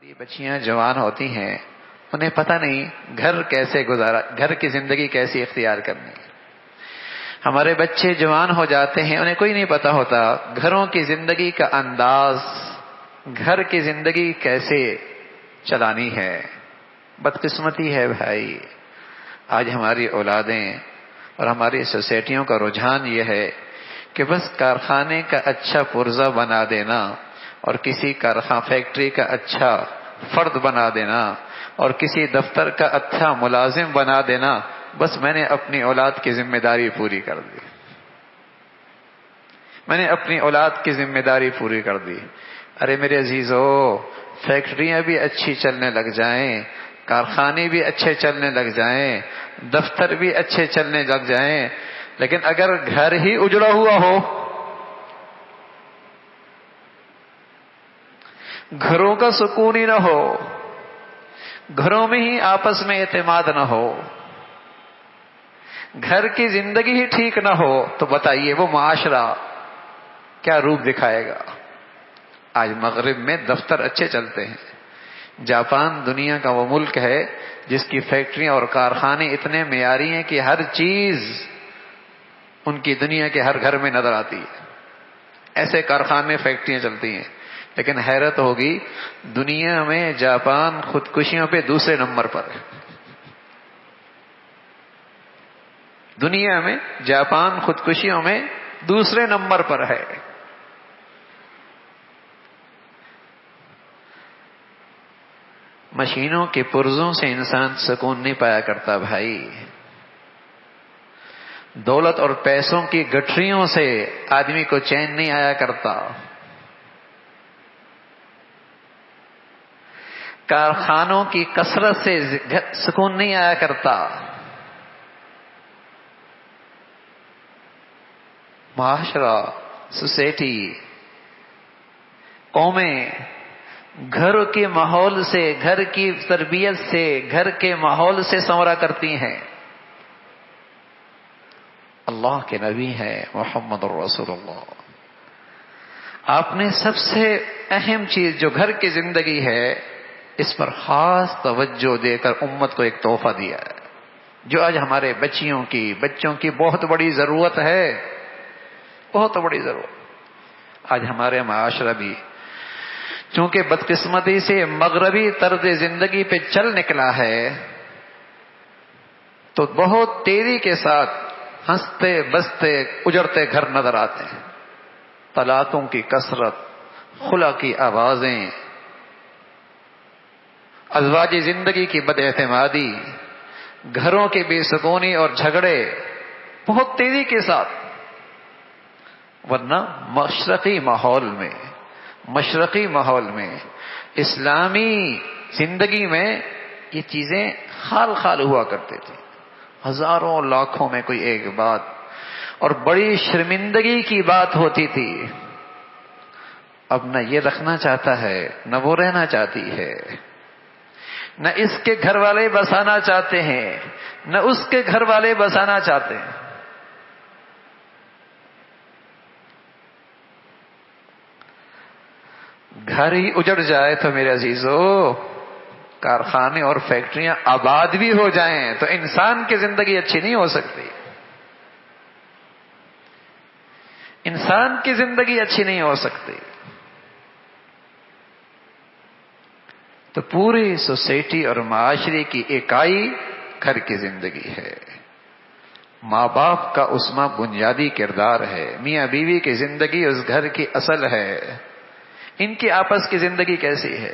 ہماری بچیاں جوان ہوتی ہیں، انہیں پتہ نہیں گھر کیسے گزارا، گھر کی زندگی کیسی اختیار کرنی۔ ہمارے بچے جوان ہو جاتے ہیں، انہیں کوئی نہیں پتا ہوتا گھروں کی زندگی کا انداز، گھر کی زندگی کیسے چلانی ہے۔ بدقسمتی ہے بھائی، آج ہماری اولادیں اور ہماری سوسائٹیوں کا رجحان یہ ہے کہ بس کارخانے کا اچھا پرزہ بنا دینا اور کسی فیکٹری کا اچھا فرد بنا دینا اور کسی دفتر کا اچھا ملازم بنا دینا، بس میں نے اپنی اولاد کی ذمہ داری پوری کر دی، میں نے اپنی اولاد کی ذمہ داری پوری کر دی۔ ارے میرے عزیزو، فیکٹریاں بھی اچھی چلنے لگ جائیں، کارخانے بھی اچھے چلنے لگ جائیں، دفتر بھی اچھے چلنے لگ جائیں، لیکن اگر گھر ہی اجڑا ہوا ہو، گھروں کا سکون ہی نہ ہو، گھروں میں ہی آپس میں اعتماد نہ ہو، گھر کی زندگی ہی ٹھیک نہ ہو، تو بتائیے وہ معاشرہ کیا روپ دکھائے گا۔ آج مغرب میں دفتر اچھے چلتے ہیں۔ جاپان دنیا کا وہ ملک ہے جس کی فیکٹریاں اور کارخانے اتنے معیاری ہیں کہ ہر چیز ان کی دنیا کے ہر گھر میں نظر آتی ہے، ایسے کارخانے فیکٹریاں چلتی ہیں۔ لیکن حیرت ہوگی، دنیا میں جاپان خودکشیوں پہ دوسرے نمبر پر ہے۔ دنیا میں جاپان خودکشیوں میں دوسرے نمبر پر ہے۔ مشینوں کے پرزوں سے انسان سکون نہیں پایا کرتا بھائی، دولت اور پیسوں کی گٹھریوں سے آدمی کو چین نہیں آیا کرتا، کارخانوں کی کثرت سے سکون نہیں آیا کرتا۔ معاشرہ، سوسائٹی، قومیں گھر کے ماحول سے، گھر کی تربیت سے، گھر کے ماحول سے سنورا کرتی ہیں۔ اللہ کے نبی ہیں محمد الرسول اللہ، آپ نے سب سے اہم چیز جو گھر کی زندگی ہے اس پر خاص توجہ دے کر امت کو ایک تحفہ دیا ہے، جو آج ہمارے بچوں کی بہت بڑی ضرورت ہے، بہت بڑی ضرورت۔ آج ہمارے معاشرہ بھی چونکہ بدقسمتی سے مغربی طرز زندگی پہ چل نکلا ہے، تو بہت تیزی کے ساتھ ہنستے بستے اجڑتے گھر نظر آتے ہیں۔ طلاقوں کی کثرت، خلا کی آوازیں، ازواجی زندگی کی بد اعتمادی، گھروں کی بے سکونی اور جھگڑے بہت تیزی کے ساتھ، ورنہ مشرقی ماحول میں اسلامی زندگی میں یہ چیزیں خال ہوا کرتے تھے، ہزاروں لاکھوں میں کوئی ایک بات، اور بڑی شرمندگی کی بات ہوتی تھی۔ اب نہ یہ رکھنا چاہتا ہے، نہ وہ رہنا چاہتی ہے، نہ اس کے گھر والے بسانا چاہتے ہیں، نہ اس کے گھر والے بسانا چاہتے ہیں۔ گھر ہی اجڑ جائے تو میرے عزیزو، کارخانے اور فیکٹریاں آباد بھی ہو جائیں تو انسان کی زندگی اچھی نہیں ہو سکتی، انسان کی زندگی اچھی نہیں ہو سکتی۔ تو پوری سوسائٹی اور معاشرے کی اکائی گھر کی زندگی ہے۔ ماں باپ کا اس میں بنیادی کردار ہے، میاں بیوی کی زندگی اس گھر کی اصل ہے۔ ان کی آپس کی زندگی کیسی ہے؟